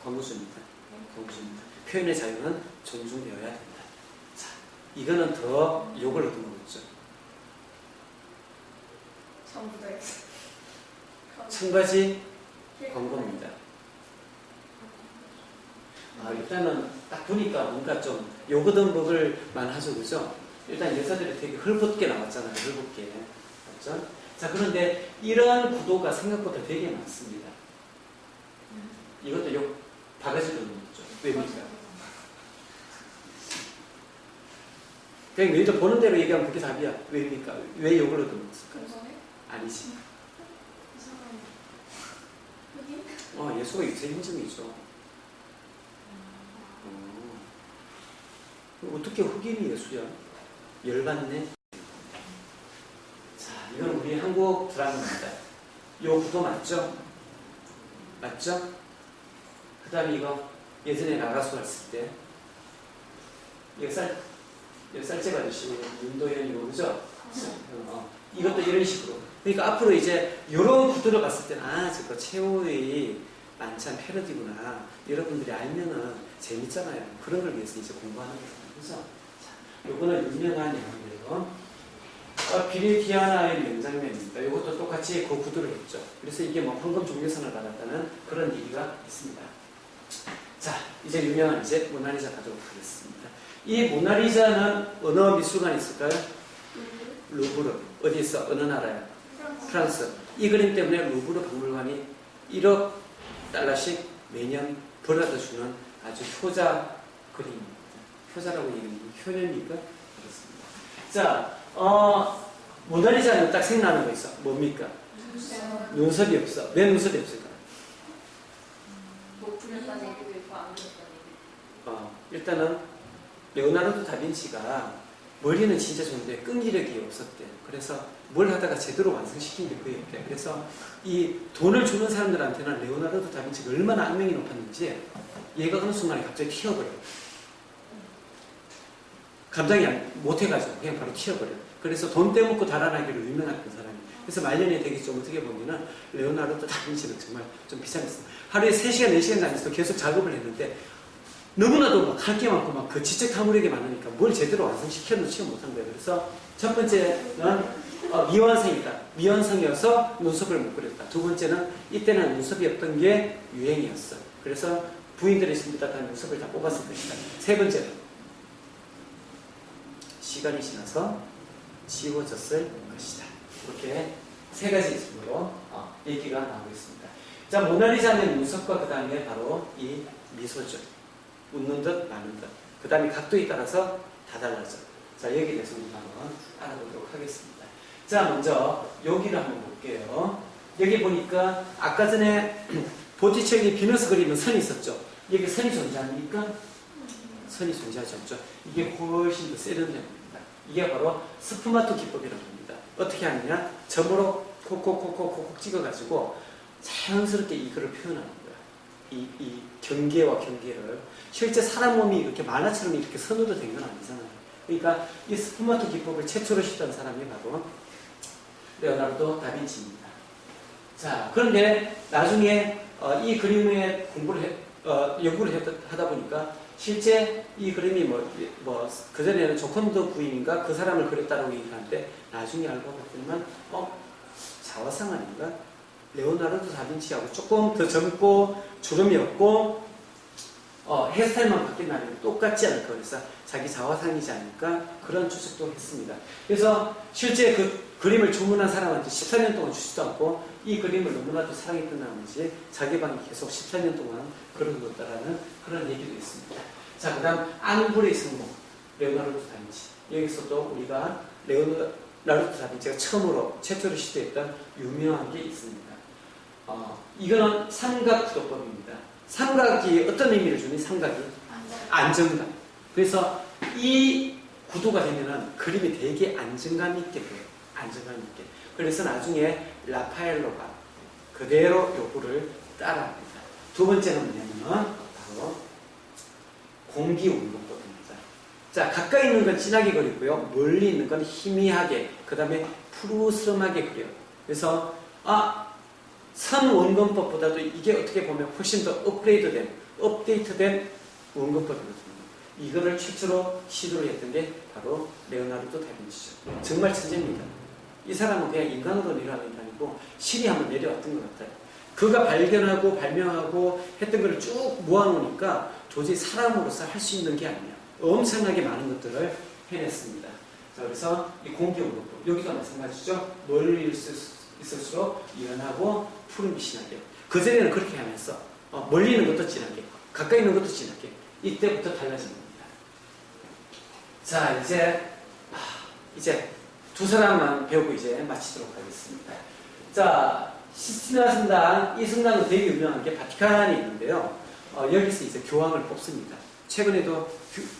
광고주입니다. 표현의 자유는 존중되어야 된다. 자, 이거는 더 욕을 얻어먹었죠. 전부 다 있어. 청바지 광고입니다. 일단은 딱 보니까 뭔가 좀 욕 얻어먹을 만하죠, 그죠? 일단 여자들이 되게 헐벗게 나왔잖아요, 헐벗게. 맞죠? 자, 그런데 이런 구도가 생각보다 되게 많습니다. 이것도 욕 바가지로 넣었죠. 왜입니까? 그냥 너희들 보는 대로 얘기하면 그게 답이야. 왜입니까? 왜 욕을 얻어먹었을까? 근성해? 아니지. 이상하네. 흑인? 예수가 유세 인증이죠. 어떻게 흑인이 예수야? 열받네. 자, 이건 우리 한국 드라마입니다. 요 구도 맞죠? 맞죠? 그 다음에 이거 예전에 나가수 갔을 때 이거 쌀집 아저씨 윤도현이고 그죠? 이것도 이런 식으로. 그러니까 앞으로 이제 이런 구도를 봤을 때는 저거 최후의 만찬 패러디구나. 여러분들이 알면은 재밌잖아요. 그런 걸 위해서 이제 공부하는 거예요. 그래서 요거는 유명한 영화인데요. 비리 디아나의 명장면입니다. 이것도 똑같이 그 구도를 했죠. 그래서 이게 뭐 황금 종려상을 받았다는 그런 얘기가 있습니다. 자, 이제 유명한 이제 모나리자 가도록 하겠습니다. 이 모나리자는 어느 미술관에 있을까요? 루브르. 어디 있어? 어느 나라야? 프랑스. 이 그림 때문에 루브르 박물관이 1억 달러씩 매년 벌어다 주는 아주 효자 그림입니다. 효자라고 얘기하는 효녀입니까? 그렇습니다. 자, 모나리자는 딱 생각나는 거 있어. 뭡니까? 눈썹이 없어. 왜 눈썹이 없을까? 못 그렸다는 얘기도 있고 안 그렸다는 얘기도 일단은 레오나르도 다빈치가 머리는 진짜 좋은데 끈기력이 없었대. 그래서 뭘 하다가 제대로 완성시킨 게 거의 없대. 그래서 이 돈을 주는 사람들한테는 레오나르도 다빈치가 얼마나 악명이 높았는지 얘가 어느 순간에 갑자기 튀어버려요. 감당이 못해가지고 그냥 바로 튀어버려요. 그래서 돈 떼먹고 달아나기로 유명했던 사람이에요. 그래서 말년에 되게 좀 어떻게 보면은 레오나르도 다빈치는 정말 좀 비참했어요. 하루에 3시간, 4시간 다니면서 계속 작업을 했는데 너무나도 막 할 게 많고 막 그 지적타물이 많으니까 뭘 제대로 완성시켜 놓지 못한 거예요. 그래서 첫 번째는 미완성이다. 미완성이어서 눈썹을 못 그렸다. 두 번째는 이때는 눈썹이 없던 게 유행이었어. 그래서 부인들이 전부 다 눈썹을 다 뽑았을 것이다. 세 번째는 시간이 지나서 지워졌을 것이다. 이렇게 세 가지 식으로 얘기가 나오고 있습니다. 자, 모나리자는 눈썹과 그 다음에 바로 이 미소죠. 웃는 듯 마는 듯. 그 다음에 각도에 따라서 다 달라져. 자, 여기에 대해서 우리 한번 알아보도록 하겠습니다. 자, 먼저 여기를 한번 볼게요. 여기 보니까 아까 전에 보티첼리 비너스 그리는 선이 있었죠. 여기 선이 존재합니까? 선이 존재하지 않죠. 이게 훨씬 더 세련됩니다. 이게 바로 스푸마토 기법이라고 합니다. 어떻게 하느냐? 점으로 콕콕콕콕콕 찍어가지고 자연스럽게 이거를 표현하는 거야. 이 경계와 경계를. 실제 사람 몸이 이렇게 만화처럼 이렇게 선으로 된 건 아니잖아요. 그러니까 이 스푸마토 기법을 최초로 시도한 사람이 바로 레오나르도 다빈치입니다. 자, 그런데 나중에 이 그림의 연구를 하다 보니까 실제 이 그림이 그전에는 조컨도 부인인가 그 사람을 그렸다고 얘기하는데 나중에 알고 봤더니만 자화상 아닌가? 레오나르도 다빈치하고 조금 더 젊고 주름이 없고 헤어스타일만 바뀐다면 똑같지 않을까. 그래서 자기 자화상이지 않을까 그런 추측도 했습니다. 그래서 실제 그 그림을 주문한 사람한테 14년 동안 주지도 않고 이 그림을 너무나도 사랑했던 나머지 자기 방에 계속 14년 동안 걸어두었다라는 그런 얘기도 있습니다. 자, 그 다음 앙브레이 성공 레오나르도 다빈치. 여기서도 우리가 레오나르도 다빈치가 최초로 시도했던 유명한 게 있습니다. 이거는 삼각 구도법입니다. 삼각이 어떤 의미를 주니? 삼각이 안정감. 그래서 이 구도가 되면은 그림이 되게 안정감 있게 돼요. 안정감 있게. 그래서 나중에 라파엘로가 그대로 요구를 따라합니다. 두 번째는 뭐냐면 바로 공기운동법입니다. 자, 가까이 있는 건 진하게 그리고요. 멀리 있는 건 희미하게, 그 다음에 푸르스름하게 그려요. 그래서 선 원근법보다도 이게 어떻게 보면 훨씬 더 업데이트된 원근법이거든요. 이거를 최초로 시도를 했던 게 바로 레오나르도 다빈치죠. 정말 천재입니다. 이 사람은 그냥 인간으로 내려가는 게 아니고 신이 한번 내려왔던 것 같아요. 그가 발견하고 발명하고 했던 걸 쭉 모아놓으니까 도저히 사람으로서 할 수 있는 게 아니야. 엄청나게 많은 것들을 해냈습니다. 자, 그래서 이 공기온도법, 여기도 마찬가지죠. 멀리 있을수록 연하고 푸른 빛이 나게. 그전에는 그렇게 하면서 멀리 있는 것도 진하게, 가까이 있는 것도 진하게. 이때부터 달라진 겁니다. 자, 이제 두 사람만 배우고 이제 마치도록 하겠습니다. 자, 시스티나 성당, 이 성당은 되게 유명한 게 바티칸이 있는데요. 여기서 이제 교황을 뽑습니다. 최근에도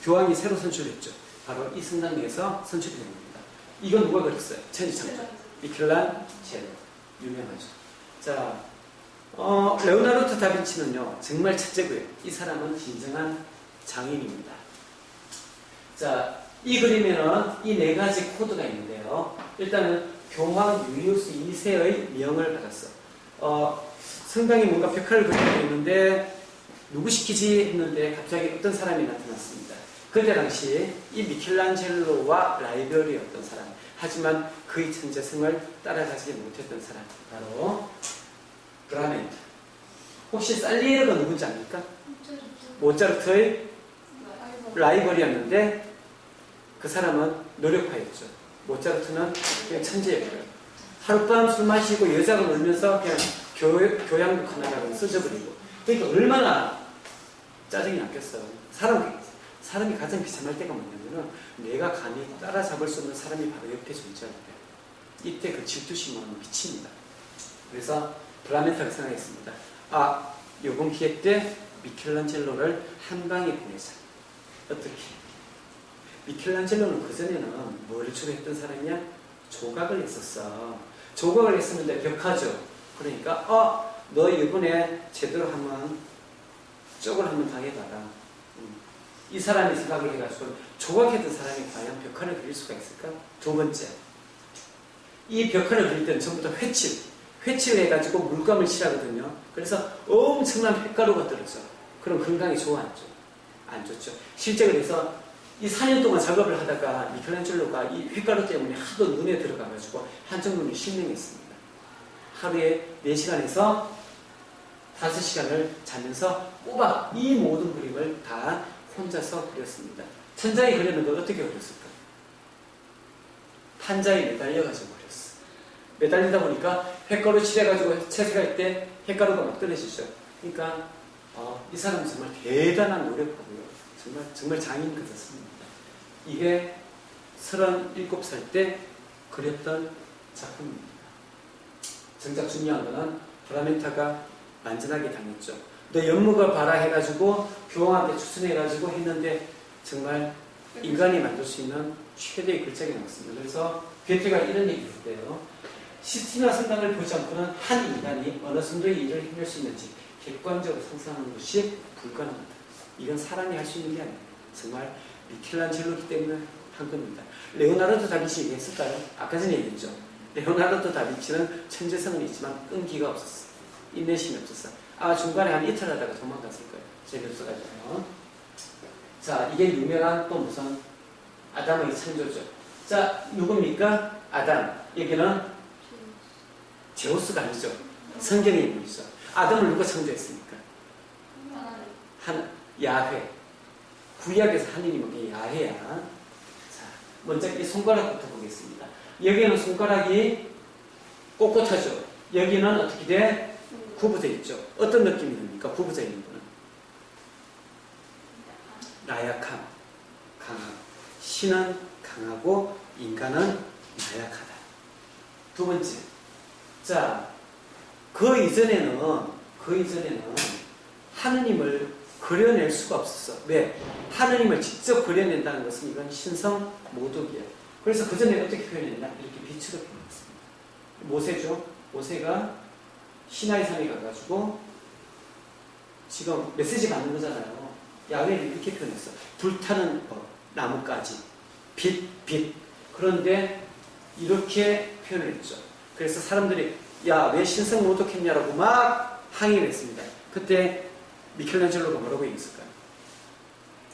교황이 새로 선출했죠. 바로 이 성당 내에서 선출이 된 겁니다. 이건 누가 그렸어요? 천지창조. 미켈란젤로. 유명하죠. 자, 레오나르도 다빈치는요, 정말 천재고요. 이 사람은 진정한 장인입니다. 자, 이 그림에는 이 네 가지 코드가 있는데요. 일단은 교황 유리우스 2세의 명을 받았어. 성당에 뭔가 벽화를 그리고 있는데 누구 시키지 했는데 갑자기 어떤 사람이 나타났습니다. 그때 당시 이 미켈란젤로와 라이벌이었던 사람, 하지만 그의 천재성을 따라가지 못했던 사람, 바로 브라멘트. 혹시 살리에르가 누군지 압니까? 모차르트의 라이벌이었는데 그 사람은 노력파였죠. 모차르트는 그냥 천재였고요. 하룻밤 술 마시고 여자가 놀면서 그냥 교양도 하나라고 써져버리고. 그러니까 얼마나 짜증이 났겠어요. 사람이 가장 비참할 때가 뭐냐면은 내가 감히 따라잡을 수 없는 사람이 바로 옆에 존재할 때, 이때 그 질투심은 미칩니다. 그래서 브라멘트가 생각했습니다. 이번 기회 때 미켈란젤로를 한 방에 보내자. 어떻게? 미켈란젤로는 그전에는 뭘 주로 했던 사람이야? 조각을 했었어. 조각을 했었는데 벽화죠. 그러니까 너 이번에 제대로 한번 쪽을 한번 당해봐라. 이 사람이 생각을 해가지고 조각했던 사람이 과연 벽화를 그릴 수가 있을까? 두 번째, 이 벽화를 그릴 때는 전부 다 회칠을 해가지고 물감을 칠하거든요. 그래서 엄청난 횟가루가 들어져. 그럼 건강에 좋아 안 좋아? 안 좋죠. 실제 그래서 이 4년 동안 작업을 하다가 미켈란젤로가 이 횟가루 때문에 하도 눈에 들어가가지고 한쪽 눈이 실명했습니다. 하루에 4시간에서 5시간을 자면서 꼬박 이 모든 그림을 다 혼자서 그렸습니다. 천장에 그리는 걸 어떻게 그렸을까? 판자에 매달려가지고 그렸어. 매달리다 보니까 횟가루 칠해가지고 채색할 때 횟가루가 막 떨어지죠. 그러니까 이 사람은 정말 대단한 노력하고요. 정말 장인 같았습니다. 이게 37살 때 그렸던 작품입니다. 정작 중요한 거는 브라멘타가 만전하게 당했죠. 너 연목을 봐라 해가지고 교황한테 추천해가지고 했는데 정말 인간이 만들 수 있는 최대의 글작이 나왔습니다. 그래서 괴테가 이런 얘기를 했대요. 시스티나 성당을 보지 않고는 한 인간이 어느 정도의 일을 해낼 수 있는지 객관적으로 상상하는 것이 불가능하다. 이건 사람이 할 수 있는 게 아니에요. 정말 미켈란젤로기 때문에 한 겁니다. 레오나르도 다빈치 얘기했을까요? 아까 전에 얘기했죠. 레오나르도 다빈치는 천재성은 있지만 끈기가 없었어. 인내심이 없었어. 중간에 한 이틀 하다가 도망갔을 거예요. 재미없어가지고요. 자, 이게 유명한 또 무슨 아담의 창조죠. 자, 누굽니까? 아담. 여기는 제우스가 아니죠. 성경의 인물이죠. 아담을 누가 창조했습니까? 야훼. 구약에서 하느님은 야훼야. 자, 먼저 이 손가락부터 보겠습니다. 여기는 손가락이 꼿꼿하죠. 여기는 어떻게 돼? 구부져 있죠. 어떤 느낌이 듭니까? 구부져 있는 거는. 나약함, 강함. 신은 강하고 인간은 나약하다. 두 번째. 자, 그 이전에는 하느님을 그려낼 수가 없었어. 왜? 하느님을 직접 그려낸다는 것은 이건 신성 모독이에요. 그래서 그 전에 어떻게 표현했냐? 이렇게 빛으로 표현했습니다. 모세죠. 모세가 시나이산에 가가지고 지금 메시지 받는 거잖아요. 야훼를 이렇게 표현했어. 불타는 법, 나뭇가지, 빛. 그런데 이렇게 표현을 했죠. 그래서 사람들이 왜 신성 모독했냐라고 막 항의를 했습니다. 그때 미켈란젤로가 뭐라고 얘기했을까요?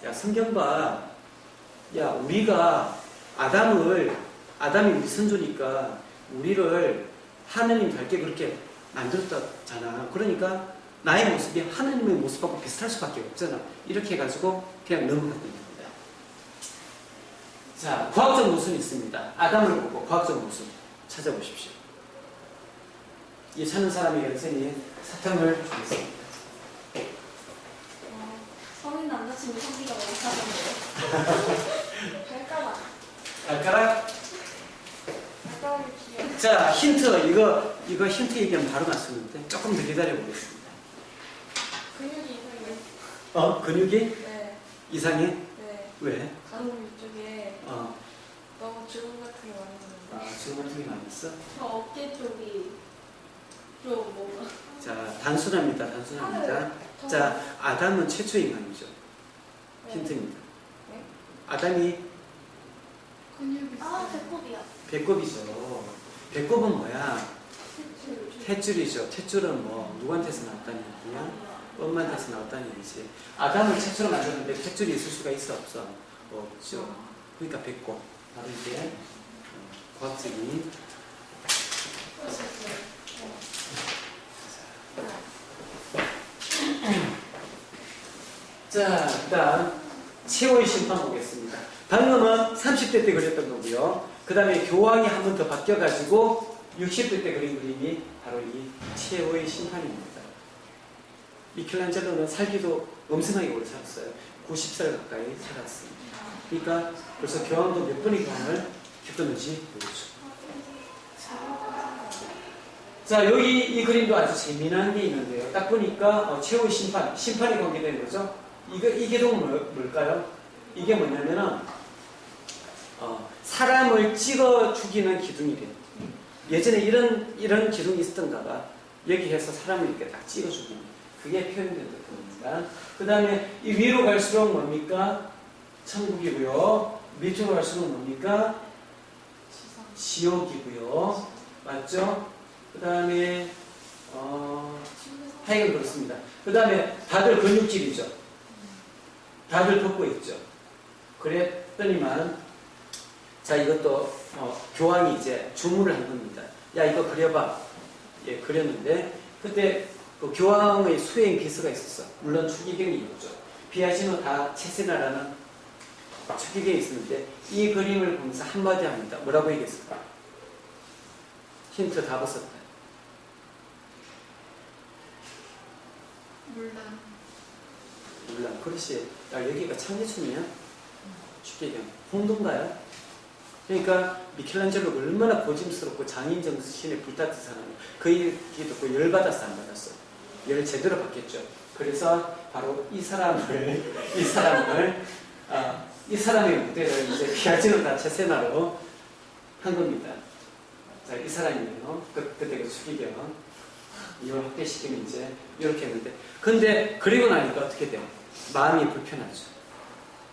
야, 성경 봐. 야, 우리가 아담이 우리 선조니까 우리를 하느님 닮게 그렇게 만들었잖아. 그러니까 나의 모습이 하느님의 모습하고 비슷할 수밖에 없잖아. 이렇게 해가지고 그냥 넘어갔던 겁니다. 자, 과학적 모순이 있습니다. 아담을 보고 과학적 모순 찾아보십시오. 이 찾는 사람에게 선생님이 사탕을 주겠습니다. 성인 남자친구 성기가 못하던데요. 발가락. 발가락? 발가락이 귀여워. 자, 힌트. 이거 힌트 얘기하면 바로 맞추는데 조금 더 기다려보겠습니다. 근육이 이상해. 근육이 네. 이상해? 네. 왜? 가슴 이쪽에 너무 주름 같은 게 많이 나는데. 주름 같은 게 많이 있어? 저 어깨 쪽이 좀 뭔가. 자, 단순합니다. 자, 아담은 최초 인간이죠. 네. 힌트입니다. 네? 아담이 근육이. 배꼽이야. 배꼽이죠. 배꼽은 뭐야? tet줄. 탯줄이죠. 탯줄은 뭐 누구한테서 나왔다는 얘기야? 엄마한테서 나왔다는 얘기지. 아담을 최초로 만들었는데 탯줄이 있을 수가 있어 없어? 없죠. 그러니까 배꼽. 바로 이게 과학적인. 자, 그 다음 최후의 심판 보겠습니다. 방금은 30대 때 그렸던 거고요. 그 다음에 교황이 한 번 더 바뀌어가지고 60대 때 그린 그림이 바로 이 최후의 심판입니다. 미켈란젤로는 살기도 엄청나게 오래 살았어요. 90살 가까이 살았습니다. 그러니까 벌써 교황도 몇 번의 교황을 겪었는지 모르죠. 자, 여기 이 그림도 아주 재미난 게 있는데요. 딱 보니까 최후의 심판이 관계되는 거죠. 이 기둥은 뭘까요? 이게 뭐냐면은 사람을 찍어 죽이는 기둥이래요. 예전에 이런 기둥이 있었던가 봐. 여기 해서 사람을 이렇게 딱 찍어 죽이는 그게 표현된 겁니다. 그 다음에 이 위로 갈수록 뭡니까? 천국이고요. 밑으로 갈수록 뭡니까? 지옥이고요. 맞죠? 그 다음에 하여간 그렇습니다. 그 다음에 다들 근육질이죠. 다들 벗고 있죠. 그랬더니만 자, 이것도 교황이 이제 주문을 한 겁니다. 야, 이거 그려봐. 예, 그렸는데 그때 그 교황의 수행 비서가 있었어. 물론 추기경이 있죠. 비아지노 다 체세나라는 추기경이 있었는데 이 그림을 보면서 한마디 합니다. 뭐라고 얘기했을까? 힌트 다 벗었다. 물론 그렇지. 야, 여기가 창제춤이야? 추기경. 홍도인가요? 그러니까 미켈란젤로가 얼마나 고짐스럽고 장인 정신에 불탔던 사람이에요. 그 얘기 듣고 열 받았어, 안 받았어? 열 제대로 받겠죠. 그래서 바로 이 사람의 무대를 이제 피아지노 다 체세나로 한 겁니다. 자, 이 사람이에요. 그때 그 추기경 이걸 확대시키면 이제 이렇게 했는데, 근데 그리고 나니까 어떻게 돼요? 마음이 불편하죠.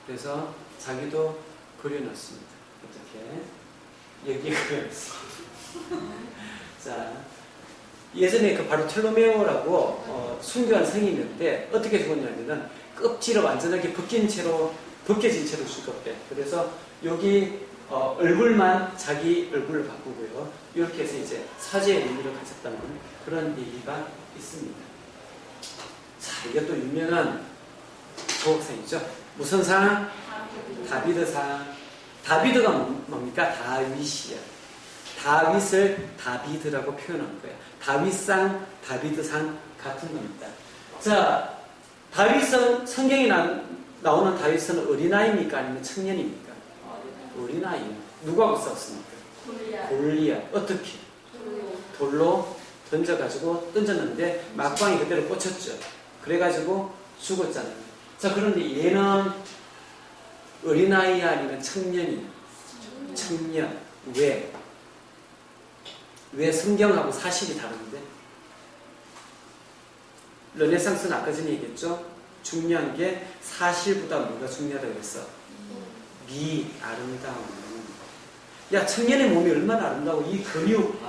그래서 자기도 그려놨습니다. 어떻게? 여기에 그려놨어. 자, 예전에 그 바르톨로메오라고 순교한 성인이었는데 어떻게 죽었냐면은 껍질을 완전하게 벗겨진 채로 죽었대. 그래서 여기 얼굴만 자기 얼굴을 바꾸고요. 이렇게 해서 이제 사죄의 의미를 가졌다는 그런 얘기가 있습니다. 자, 이것도 유명한 조각상이죠. 무슨 상? 다비드상. 다비드가 뭡니까? 다윗이야. 다윗을 다비드라고 표현한 거예요. 다윗상, 다비드상 같은 겁니다. 자, 다윗은 성경에 나오는 다윗은 어린아이입니까? 아니면 청년입니까? 어린아이. 누구하고 싸웠습니까? 골리앗. 어떻게? 돌로 던졌는데 막방이 그대로 꽂혔죠. 그래가지고 죽었잖아요. 자, 그런데 얘는 어린아이야 아니면 청년이야? 청년. 왜 성경하고 사실이 다른데? 르네상스는 아까 전에 얘기했죠? 중요한 게 사실보다 뭐가 중요하다고 했어? 아름다움. 야, 청년의 몸이 얼마나 아름다워. 이 근육,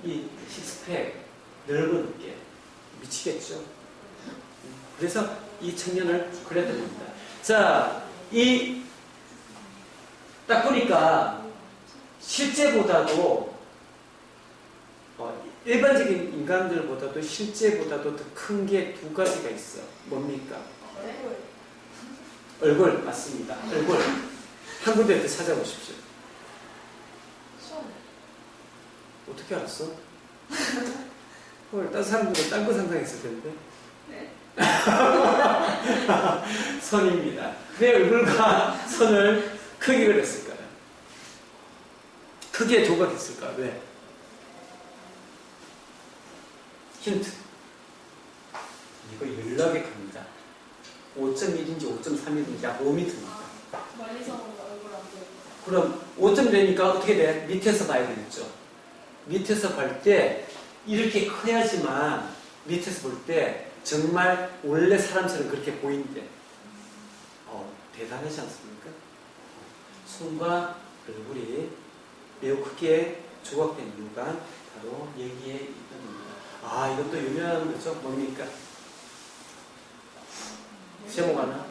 이 식스팩, 넓은 어깨. 미치겠죠? 그래서 이 청년을 그려드립니다. 자, 딱 보니까 실제보다도 일반적인 인간들보다도 실제보다도 더 큰 게 두 가지가 있어. 뭡니까? 얼굴 맞습니다. 얼굴 한 군데 더 찾아보십시오. 어떻게 알았어? 다른 사람들은 딴 거 상상했을 텐데. 네. 손입니다. 왜 얼굴과 손을 크게 그렸을까요? 크게 조각했을까? 왜? 힌트. 이거 연락이 큽니다. 5.1인지 5.3인지 약 5m입니다. 멀리서 보면 얼굴 안 보이고. 그럼 5점 되니까 어떻게 돼? 밑에서 봐야 되겠죠. 밑에서 볼 때 이렇게 커야지만 밑에서 볼 때 정말 원래 사람처럼 그렇게 보인대. 대단하지 않습니까? 손과 얼굴이 매우 크게 조각된 이유가 바로 여기에 있던 겁니다. 이것도 유명한 거죠. 뭡니까? 제목 하나?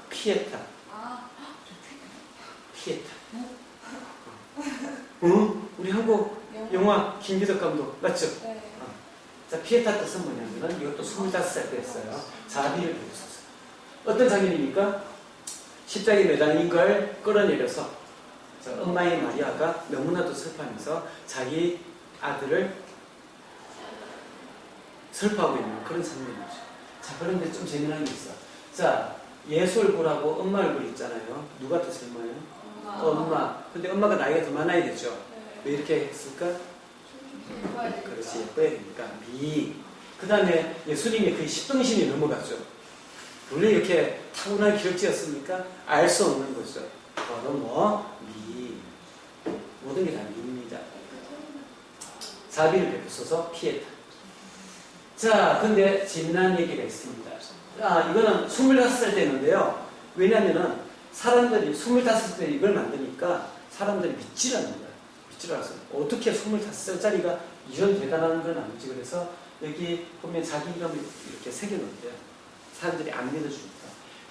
피에타. 피에타. 응? 우리 한국 영화 김기덕 감독 맞죠? 네. 자, 피에타 뜻은 뭐냐면은 이것도 25살 때 했어요. 자비를 베푸소서. 어떤 장면입니까? 십자가에 매달린 걸 끌어내려서 엄마인 마리아가 너무나도 슬퍼하면서 자기 아들을 슬퍼하고 있는 그런 장면이죠. 자, 그런데 좀 재미난 게 있어. 자, 예수 얼굴하고 엄마 얼굴 있잖아요. 누가 더 젊어요? 엄마. 근데 엄마가 나이가 더 많아야 되죠. 네. 왜 이렇게 했을까? 그렇지, 예뻐야 되니까. 그 다음에 예수님이 거의 10등신이 넘어갔죠. 원래 이렇게 타고난 기력지였습니까? 알 수 없는 거죠. 바로 모든 게 다 미입니다. 자비를 베푸소서 피에타. 자, 근데 재미난 얘기가 있습니다. 이거는 25살 때인데요. 왜냐면은 사람들이 25살 이걸 만드니까 사람들이 믿질 않는 거예요. 믿질 않았어요. 어떻게 25살짜리가 이런 대단한 건 아니지. 그래서 여기 보면 자기 이름을 이렇게 새겨놓대요. 사람들이 안 믿어주니까.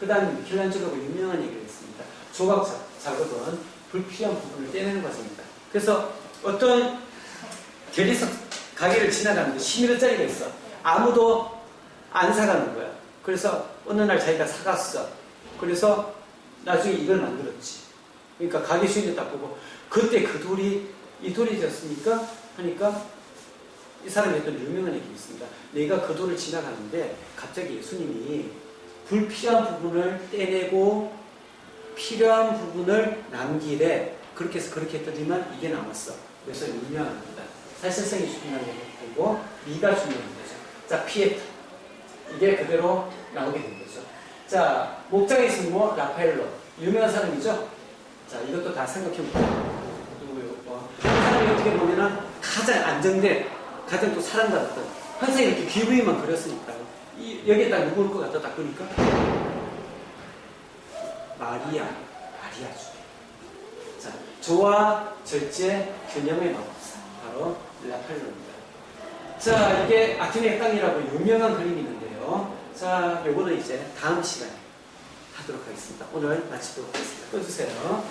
그 다음에 미켈란젤로가 유명한 얘기를 했습니다. 조각 작업은 불필요한 부분을 떼내는 과정이다. 그래서 어떤 대리석 가게를 지나가는데 11원짜리가 있어. 아무도 안 사가는 거야. 그래서 어느 날 자기가 사갔어. 그래서 나중에 이걸 만들었지. 그러니까 가게 주인이 딱 보고 그때 그 돌이 이 돌이 되었습니까? 하니까 이 사람이 했던 유명한 얘기가 있습니다. 내가 그 돌을 지나가는데 갑자기 예수님이 불필요한 부분을 떼내고 필요한 부분을 남기래. 그렇게 해서 그렇게 했더니만 이게 남았어. 그래서 유명한 겁니다. 사실성이 중요한 거고 미가 중요한 거죠. 자, 피에타. 이게 그대로 나오게 된 거죠. 자, 목장의 승모 라파엘로. 유명한 사람이죠? 자, 이것도 다 생각해보세요. 누구요? 이 사람이 어떻게 보면은 가장 안정된, 가장 또 사랑받았던, 항상 이렇게 귀부인만 그렸으니까요. 여기에 딱 누구 올 것 같다, 딱 보니까? 마리아죠. 자, 조화, 절제, 균형의 마법사. 바로 라파엘로입니다. 자, 이게 아테네 땅이라고 유명한 그림이 있는데요. 자, 요거는 이제 다음 시간에 하도록 하겠습니다. 오늘 마치도록 하겠습니다. 꺼주세요.